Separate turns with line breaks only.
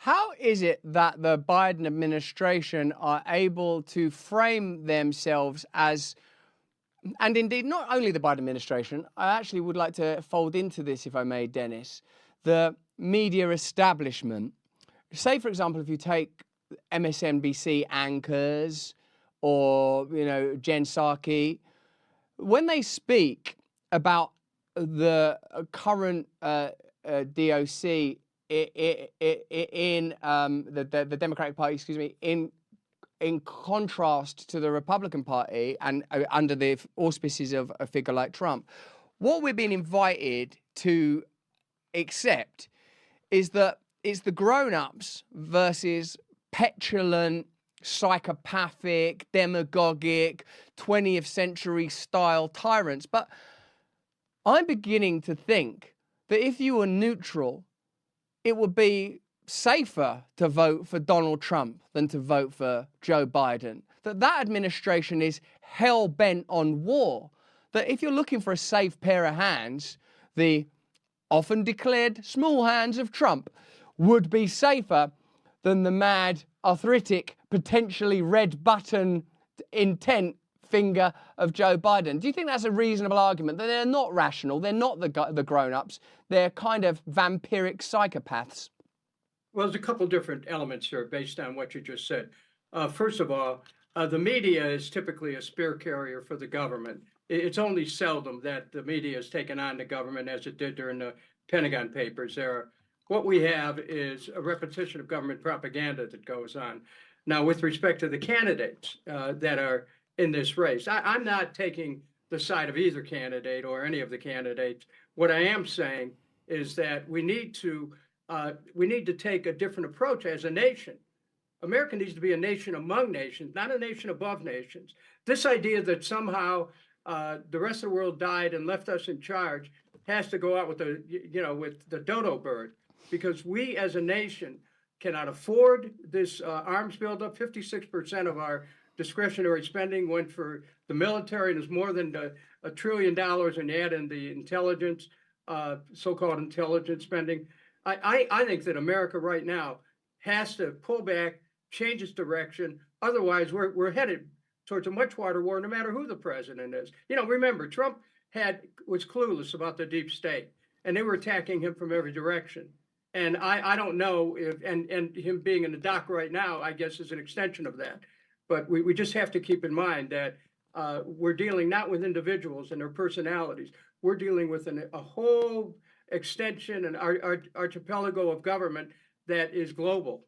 How is it that the Biden administration are able to frame themselves as, and indeed not only the Biden administration, I actually would like to fold into this, if I may, Dennis, the media establishment. Say, for example, if you take MSNBC anchors or, Jen Psaki, when they speak about the current DOC in the Democratic Party, excuse me, in contrast to the Republican Party and under the auspices of a figure like Trump, what we're being invited to accept is that it's the grown-ups versus petulant, psychopathic, demagogic, 20th century style tyrants. But I'm beginning to think that if you were neutral, it would be safer to vote for Donald Trump than to vote for Joe Biden. That administration is hell-bent on war. That if you're looking for a safe pair of hands, the often declared small hands of Trump would be safer than the mad, arthritic, potentially red button intent finger of Joe Biden. Do you think that's a reasonable argument? That they're not rational, they're not the grown-ups, they're kind of vampiric psychopaths?
Well, there's a couple different elements here based on what you just said. First of all, the media is typically a spear carrier for the government. It's only seldom that the media has taken on the government as it did during the Pentagon Papers era. What we have is a repetition of government propaganda that goes on. Now, with respect to the candidates that are in this race, I'm not taking the side of either candidate or any of the candidates. What I am saying is that we need to take a different approach as a nation. America needs to be a nation among nations, not a nation above nations. This idea that somehow the rest of the world died and left us in charge has to go out with the dodo bird, because we as a nation cannot afford this arms buildup. 56% of our discretionary spending went for the military, and it's more than $1 trillion, and add in the intelligence, so-called intelligence spending. I think that America right now has to pull back, change its direction. Otherwise, we're headed towards a much wider war, no matter who the president is. Remember, Trump was clueless about the deep state, and they were attacking him from every direction. And I don't know if, and him being in the dock right now, I guess, is an extension of that. But we just have to keep in mind that we're dealing not with individuals and their personalities. We're dealing with a whole extension and archipelago of government that is global.